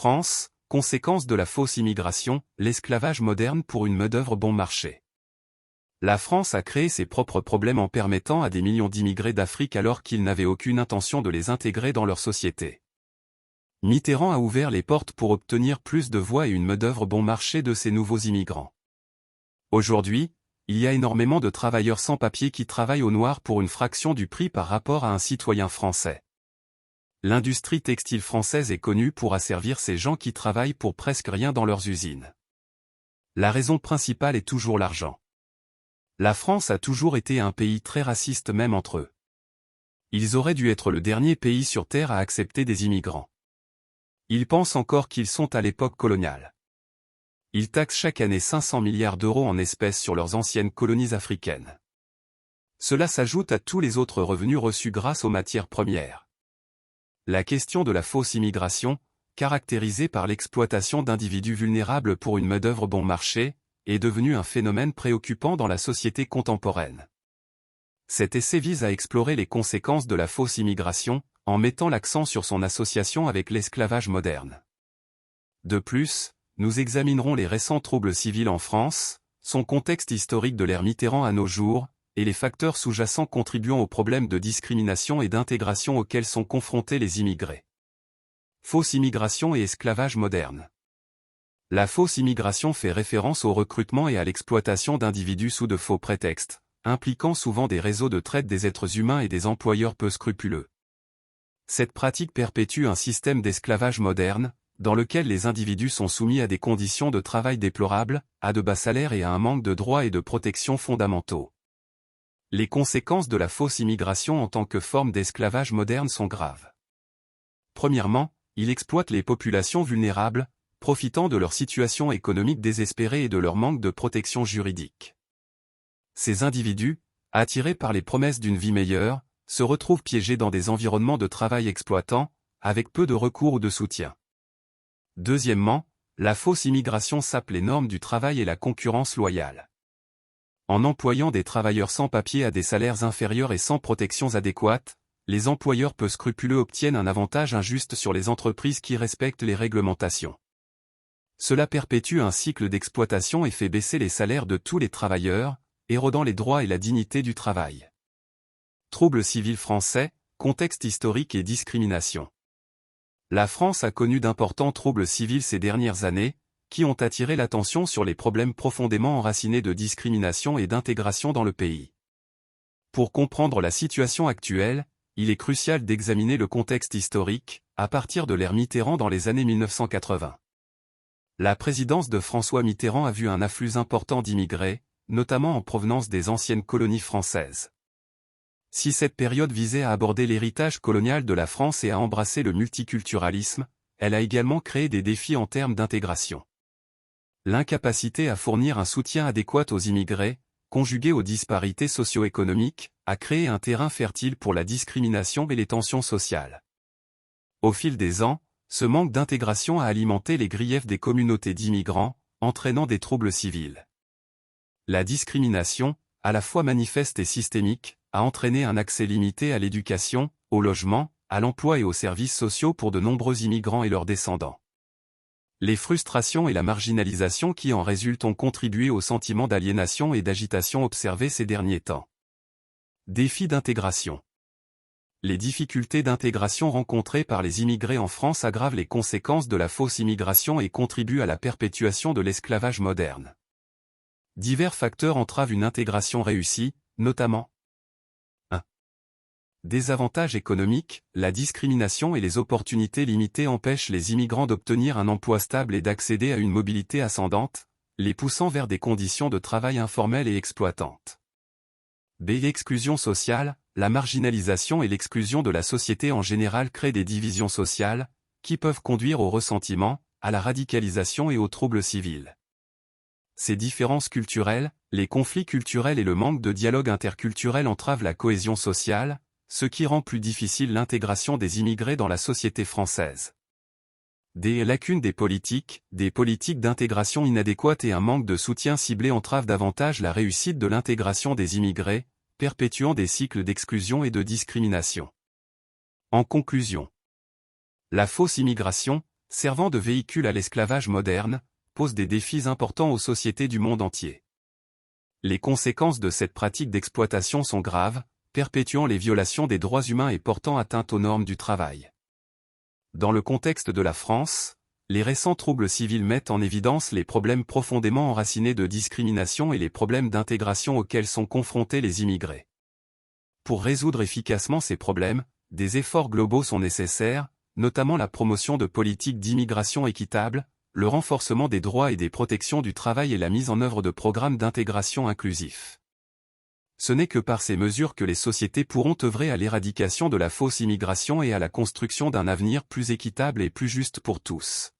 France, conséquence de la fausse immigration, l'esclavage moderne pour une main-d'œuvre bon marché. La France a créé ses propres problèmes en permettant à des millions d'immigrés d'Afrique alors qu'ils n'avaient aucune intention de les intégrer dans leur société. Mitterrand a ouvert les portes pour obtenir plus de voix et une main-d'œuvre bon marché de ces nouveaux immigrants. Aujourd'hui, il y a énormément de travailleurs sans papier qui travaillent au noir pour une fraction du prix par rapport à un citoyen français. L'industrie textile française est connue pour asservir ces gens qui travaillent pour presque rien dans leurs usines. La raison principale est toujours l'argent. La France a toujours été un pays très raciste même entre eux. Ils auraient dû être le dernier pays sur Terre à accepter des immigrants. Ils pensent encore qu'ils sont à l'époque coloniale. Ils taxent chaque année 500 milliards d'euros en espèces sur leurs anciennes colonies africaines. Cela s'ajoute à tous les autres revenus reçus grâce aux matières premières. La question de la fausse immigration, caractérisée par l'exploitation d'individus vulnérables pour une main-d'œuvre bon marché, est devenue un phénomène préoccupant dans la société contemporaine. Cet essai vise à explorer les conséquences de la fausse immigration, en mettant l'accent sur son association avec l'esclavage moderne. De plus, nous examinerons les récents troubles civils en France, son contexte historique de l'ère Mitterrand à nos jours, et les facteurs sous-jacents contribuant aux problèmes de discrimination et d'intégration auxquels sont confrontés les immigrés. Fausse immigration et esclavage moderne. La fausse immigration fait référence au recrutement et à l'exploitation d'individus sous de faux prétextes, impliquant souvent des réseaux de traite des êtres humains et des employeurs peu scrupuleux. Cette pratique perpétue un système d'esclavage moderne, dans lequel les individus sont soumis à des conditions de travail déplorables, à de bas salaires et à un manque de droits et de protections fondamentaux. Les conséquences de la fausse immigration en tant que forme d'esclavage moderne sont graves. Premièrement, il exploite les populations vulnérables, profitant de leur situation économique désespérée et de leur manque de protection juridique. Ces individus, attirés par les promesses d'une vie meilleure, se retrouvent piégés dans des environnements de travail exploitants, avec peu de recours ou de soutien. Deuxièmement, la fausse immigration sape les normes du travail et la concurrence loyale. En employant des travailleurs sans papier à des salaires inférieurs et sans protections adéquates, les employeurs peu scrupuleux obtiennent un avantage injuste sur les entreprises qui respectent les réglementations. Cela perpétue un cycle d'exploitation et fait baisser les salaires de tous les travailleurs, érodant les droits et la dignité du travail. Troubles civils français, contexte historique et discrimination. La France a connu d'importants troubles civils ces dernières années, qui ont attiré l'attention sur les problèmes profondément enracinés de discrimination et d'intégration dans le pays. Pour comprendre la situation actuelle, il est crucial d'examiner le contexte historique, à partir de l'ère Mitterrand dans les années 1980. La présidence de François Mitterrand a vu un afflux important d'immigrés, notamment en provenance des anciennes colonies françaises. Si cette période visait à aborder l'héritage colonial de la France et à embrasser le multiculturalisme, elle a également créé des défis en termes d'intégration. L'incapacité à fournir un soutien adéquat aux immigrés, conjuguée aux disparités socio-économiques, a créé un terrain fertile pour la discrimination et les tensions sociales. Au fil des ans, ce manque d'intégration a alimenté les griefs des communautés d'immigrants, entraînant des troubles civils. La discrimination, à la fois manifeste et systémique, a entraîné un accès limité à l'éducation, au logement, à l'emploi et aux services sociaux pour de nombreux immigrants et leurs descendants. Les frustrations et la marginalisation qui en résultent ont contribué au sentiment d'aliénation et d'agitation observé ces derniers temps. Défis d'intégration. Les difficultés d'intégration rencontrées par les immigrés en France aggravent les conséquences de la fausse immigration et contribuent à la perpétuation de l'esclavage moderne. Divers facteurs entravent une intégration réussie, notamment 1. Désavantages économiques, la discrimination et les opportunités limitées empêchent les immigrants d'obtenir un emploi stable et d'accéder à une mobilité ascendante, les poussant vers des conditions de travail informelles et exploitantes. B. L'exclusion sociale, la marginalisation et l'exclusion de la société en général créent des divisions sociales, qui peuvent conduire au ressentiment, à la radicalisation et aux troubles civils. Ces différences culturelles, les conflits culturels et le manque de dialogue interculturel entravent la cohésion sociale, ce qui rend plus difficile l'intégration des immigrés dans la société française. Des lacunes des politiques d'intégration inadéquates et un manque de soutien ciblé entravent davantage la réussite de l'intégration des immigrés, perpétuant des cycles d'exclusion et de discrimination. En conclusion, la fausse immigration, servant de véhicule à l'esclavage moderne, pose des défis importants aux sociétés du monde entier. Les conséquences de cette pratique d'exploitation sont graves, perpétuant les violations des droits humains et portant atteinte aux normes du travail. Dans le contexte de la France, les récents troubles civils mettent en évidence les problèmes profondément enracinés de discrimination et les problèmes d'intégration auxquels sont confrontés les immigrés. Pour résoudre efficacement ces problèmes, des efforts globaux sont nécessaires, notamment la promotion de politiques d'immigration équitables, le renforcement des droits et des protections du travail et la mise en œuvre de programmes d'intégration inclusifs. Ce n'est que par ces mesures que les sociétés pourront œuvrer à l'éradication de la fausse immigration et à la construction d'un avenir plus équitable et plus juste pour tous.